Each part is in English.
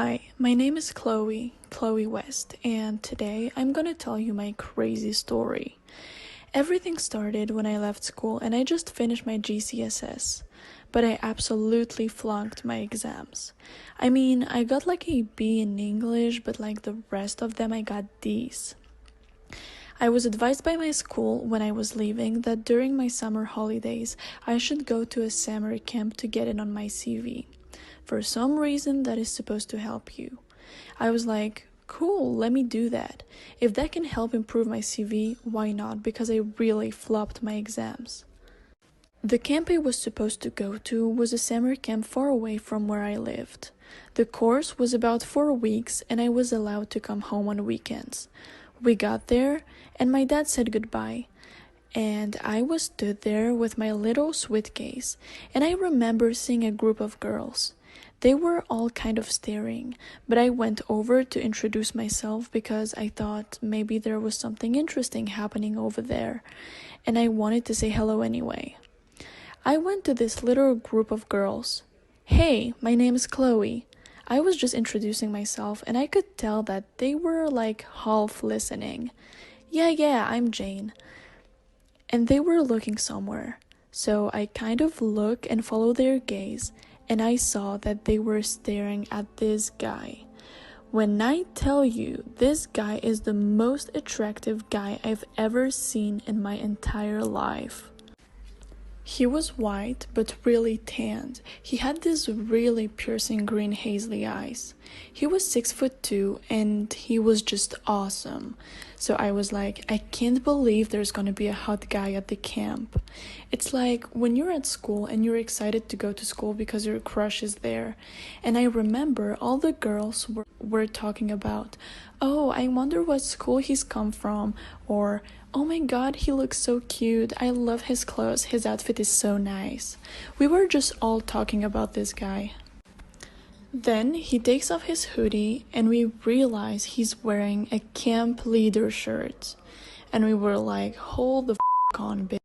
Hi, my name is Chloe West, and today I'm gonna tell you my crazy story. Everything started when I left school and I just finished my GCSS, but I absolutely flunked my exams. I mean, I got like a B in English, but like the rest of them I got D's. I was advised by my school when I was leaving that during my summer holidays I should go to a summer camp to get it on my CV. For some reason that is supposed to help you. I was like, cool, let me do that. If that can help improve my CV, why not? Because I really flopped my exams. The camp I was supposed to go to was a summer camp far away from where I lived. The course was about 4 weeks and I was allowed to come home on weekends. We got there and my dad said goodbye. And I was stood there with my little suitcase and I remember seeing a group of girls. They were all kind of staring, but I went over to introduce myself because I thought maybe there was something interesting happening over there, and I wanted to say hello anyway. I went to this little group of girls. Hey, my name is Chloe. I was just introducing myself, and I could tell that they were like half listening. Yeah, I'm Jane. And they were looking somewhere, so I kind of look and follow their gaze. And I saw that they were staring at this guy. When I tell you, this guy is the most attractive guy I've ever seen in my entire life. He was white, but really tanned. He had these really piercing green hazel eyes. He was 6'2", and he was just awesome. So I was like, I can't believe there's gonna be a hot guy at the camp. It's like when you're at school and you're excited to go to school because your crush is there. And I remember all the girls were talking about, oh, I wonder what school he's come from, or oh my god, he looks so cute, I love his clothes, his outfit is so nice. We were just all talking about this guy. Then he takes off his hoodie and we realize he's wearing a camp leader shirt. And we were like, hold the on, bitch.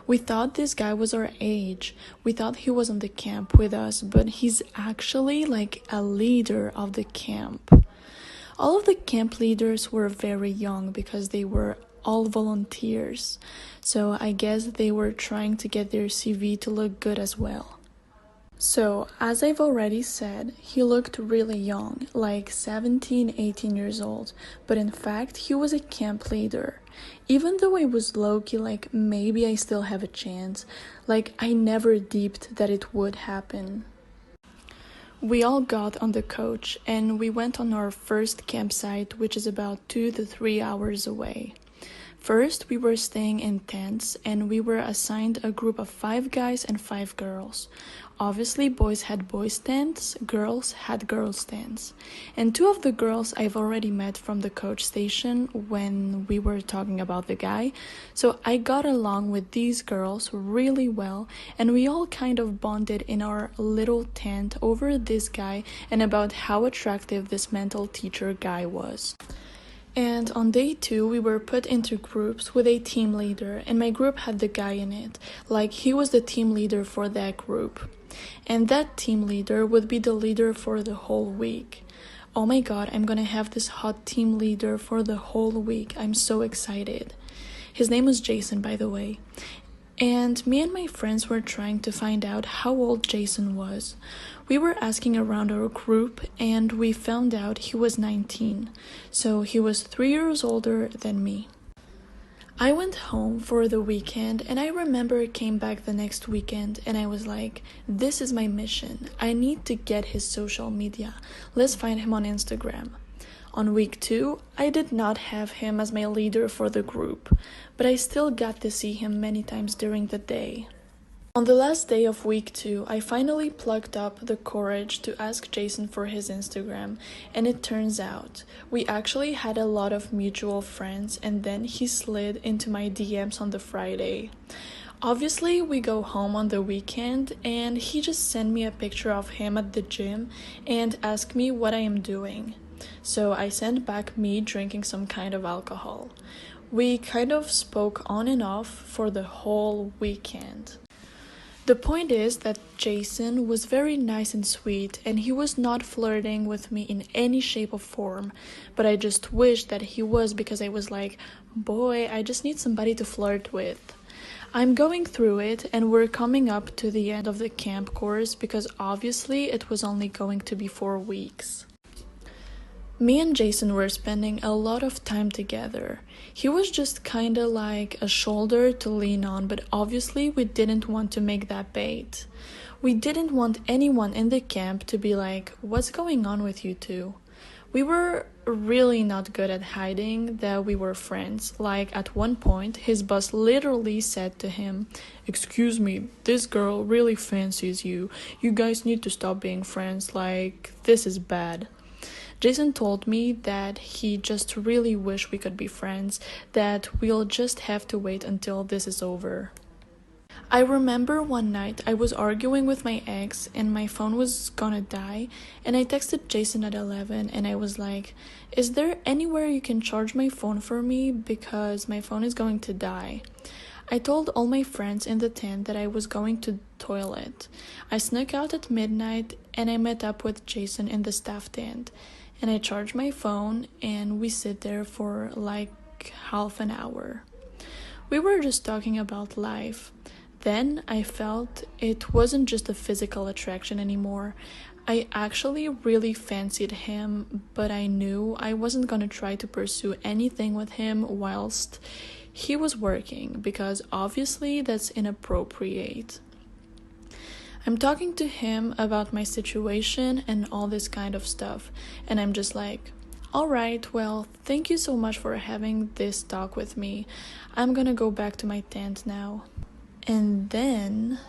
We thought this guy was our age. We thought he was on the camp with us, but he's actually like a leader of the camp. All of the camp leaders were very young because they were all volunteers, so I guess they were trying to get their CV to look good as well. So, as I've already said, he looked really young, like 17, 18 years old, but in fact, he was a camp leader. Even though I was low-key like, maybe I still have a chance, like, I never deeped that it would happen. We all got on the coach, and we went on our first campsite, which is about 2 to 3 hours away. First, we were staying in tents, and we were assigned a group of 5 guys and 5 girls. Obviously, boys had boys' tents, girls had girls' tents. And 2 of the girls I've already met from the coach station when we were talking about the guy, so I got along with these girls really well, and we all kind of bonded in our little tent over this guy and about how attractive this mental teacher guy was. And on day 2, we were put into groups with a team leader, and my group had the guy in it, like he was the team leader for that group. And that team leader would be the leader for the whole week. Oh my god, I'm gonna have this hot team leader for the whole week. I'm so excited. His name was Jason, by the way. And me and my friends were trying to find out how old Jason was. We were asking around our group and we found out he was 19, so he was 3 years older than me. I went home for the weekend and I remember I came back the next weekend and I was like, this is my mission. I need to get his social media. Let's find him on Instagram. On week 2, I did not have him as my leader for the group, but I still got to see him many times during the day. On the last day of week 2, I finally plucked up the courage to ask Jason for his Instagram, and it turns out we actually had a lot of mutual friends, and then he slid into my DMs on the Friday. Obviously, we go home on the weekend, and he just sent me a picture of him at the gym and asked me what I am doing. So I sent back me drinking some kind of alcohol. We kind of spoke on and off for the whole weekend. The point is that Jason was very nice and sweet, and he was not flirting with me in any shape or form, but I just wished that he was, because I was like, boy, I just need somebody to flirt with. I'm going through it, and we're coming up to the end of the camp course because obviously it was only going to be 4 weeks. Me and Jason were spending a lot of time together. He was just kinda like a shoulder to lean on, but obviously we didn't want to make that bait. We didn't want anyone in the camp to be like, what's going on with you two? We were really not good at hiding that we were friends. Like, at one point, his boss literally said to him, "Excuse me, this girl really fancies you. You guys need to stop being friends, like, this is bad." Jason told me that he just really wished we could be friends, that we'll just have to wait until this is over. I remember one night I was arguing with my ex and my phone was gonna die, and I texted Jason at 11 and I was like, "Is there anywhere you can charge my phone for me because my phone is going to die?" I told all my friends in the tent that I was going to the toilet. I snuck out at midnight and I met up with Jason in the staff tent, and I charged my phone and we sit there for like half an hour. We were just talking about life. Then I felt it wasn't just a physical attraction anymore. I actually really fancied him, but I knew I wasn't gonna try to pursue anything with him whilst he was working, because obviously that's inappropriate. I'm talking to him about my situation and all this kind of stuff, and I'm just like, "Alright, well, thank you so much for having this talk with me. I'm gonna go back to my tent now." And then,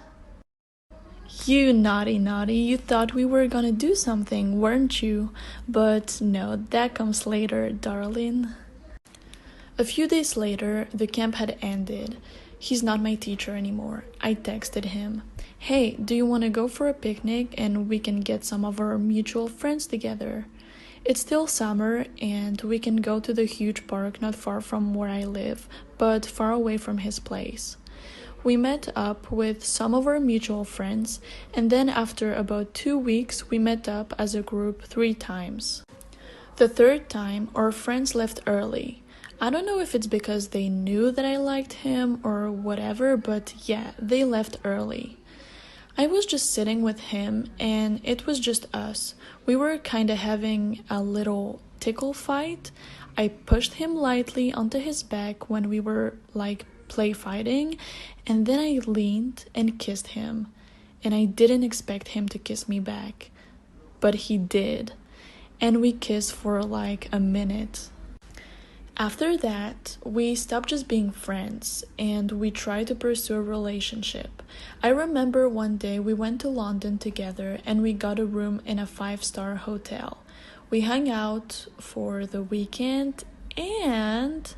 you naughty, you thought we were gonna do something, weren't you? But no, that comes later, darling. A few days later, the camp had ended. He's not my teacher anymore. I texted him, "Hey, do you want to go for a picnic and we can get some of our mutual friends together? It's still summer and we can go to the huge park not far from where I live, but far away from his place." We met up with some of our mutual friends, and then after about 2 weeks, we met up as a group 3 times. The third time, our friends left early. I don't know if it's because they knew that I liked him or whatever, but yeah, they left early. I was just sitting with him, and it was just us. We were kinda having a little tickle fight. I pushed him lightly onto his back when we were like play fighting, and then I leaned and kissed him, and I didn't expect him to kiss me back, but he did, and we kissed for like a minute. After that, we stopped just being friends and we tried to pursue a relationship. I remember one day we went to London together and we got a room in a 5-star hotel. We hung out for the weekend and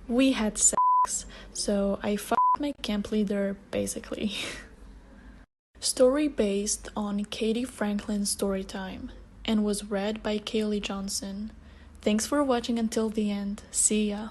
we had sex. So I fucked my camp leader, basically. Story based on Katie Franklin's Storytime and was read by Keily Johnson. Thanks for watching until the end. See ya.